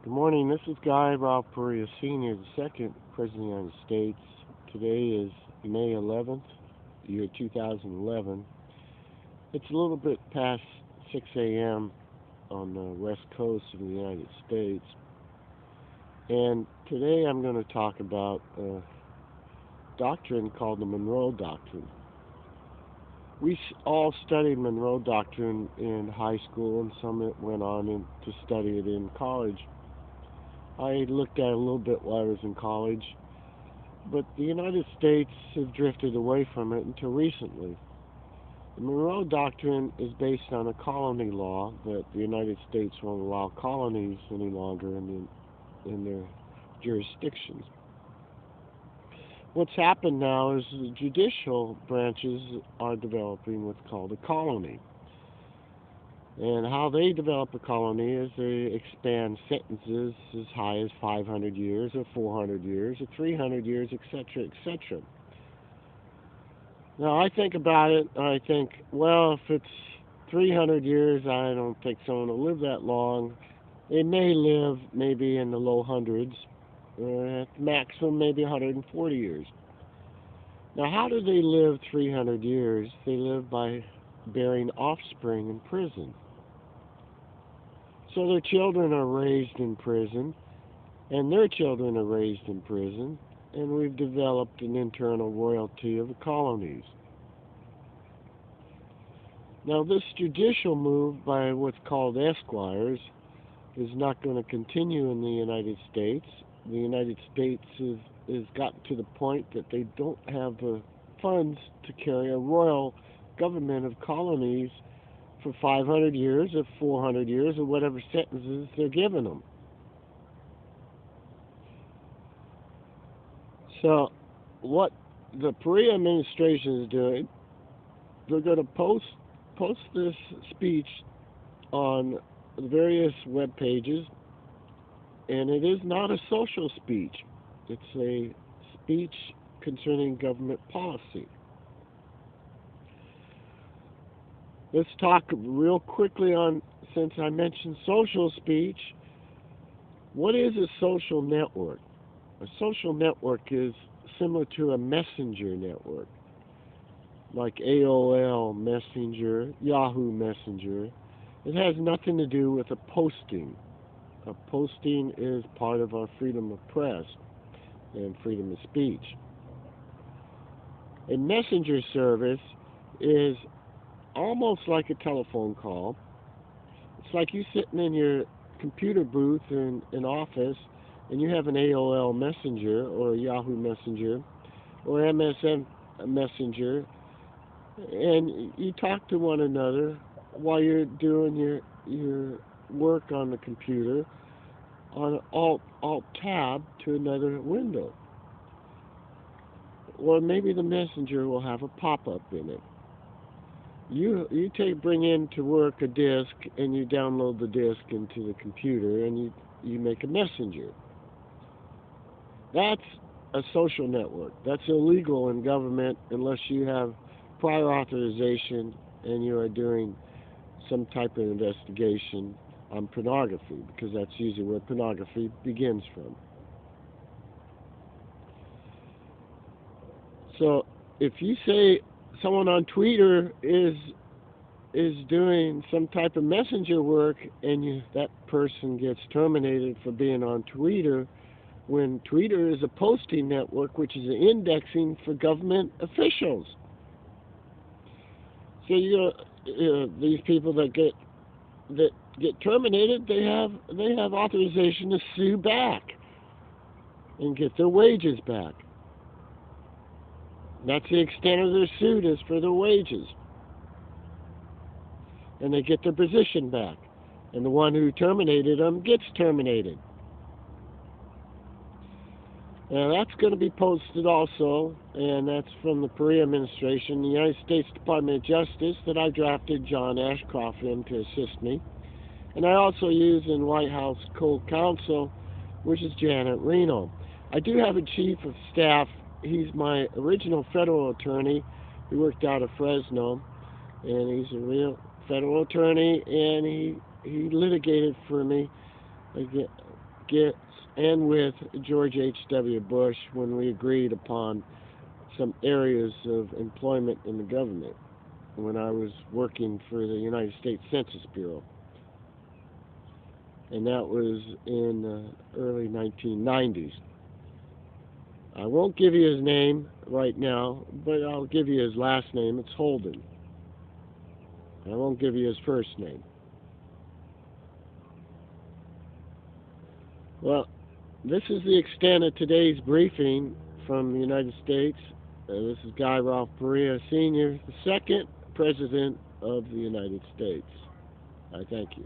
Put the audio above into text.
Good morning. This is Guy Ralph Perea Sr., the second President of the United States. Today is May 11th, year 2011. It's a little bit past 6 a.m. on the west coast of the United States. And today I'm going to talk about a doctrine called the Monroe Doctrine. We all studied Monroe Doctrine in high school, and some went on to study it in college. I looked at it a little bit while I was in college, but the United States have drifted away from it until recently. The Monroe Doctrine is based on a colony law that the United States won't allow colonies any longer in their jurisdictions. What's happened now is the judicial branches are developing what's called a colony. And how they develop a colony is they expand sentences as high as 500 years or 400 years or 300 years, etc., etc. Now, I think about it, and I think, well, if it's 300 years, I don't think someone will live that long. They may live maybe in the low hundreds, or at maximum maybe 140 years. Now, how do they live 300 years? They live by bearing offspring in prison. So their children are raised in prison, and their children are raised in prison, and we've developed an internal royalty of the colonies. Now, this judicial move by what's called esquires is not going to continue in the United States. The United States has gotten to the point that they don't have the funds to carry a royal government of colonies for 500 years or 400 years or whatever sentences they're giving them. So what the Perea administration is doing, they're going to post this speech on various web pages, and it is not a social speech. It's a speech concerning government policy. Let's talk real quickly on, since I mentioned social speech, what is a social network? A social network is similar to a messenger network, like AOL Messenger, Yahoo Messenger. It has nothing to do with a posting. A posting is part of our freedom of press and freedom of speech. A messenger service is almost like a telephone call. It's like you sitting in your computer booth in an office and you have an AOL Messenger or a Yahoo Messenger or MSN Messenger, and you talk to one another while you're doing your work on the computer on alt tab to another window. Or maybe the messenger will have a pop-up in it. You bring into work a disk and you download the disk into the computer and you make a messenger. That's a social network. That's illegal in government unless you have prior authorization and you are doing some type of investigation on pornography, because that's usually where pornography begins from. So if you say someone on Twitter is doing some type of messenger work and that person gets terminated for being on Twitter, when Twitter is a posting network, which is an indexing for government officials. So these people that get terminated, they have authorization to sue back and get their wages back. That's the extent of their suit, is for their wages. And they get their position back. And the one who terminated them gets terminated. Now, that's going to be posted also, and that's from the Perea administration, the United States Department of Justice, that I drafted John Ashcroft in to assist me. And I also use in White House co-counsel, which is Janet Reno. I do have a chief of staff. He's my original federal attorney. He worked out of Fresno, and he's a real federal attorney, and he litigated for me Gates and with George H.W. Bush when we agreed upon some areas of employment in the government when I was working for the United States Census Bureau. And that was in the early 1990s. I won't give you his name right now, but I'll give you his last name. It's Holden. I won't give you his first name. Well, this is the extent of today's briefing from the United States. This is Guy Ralph Perea, Sr., the second President of the United States. I thank you.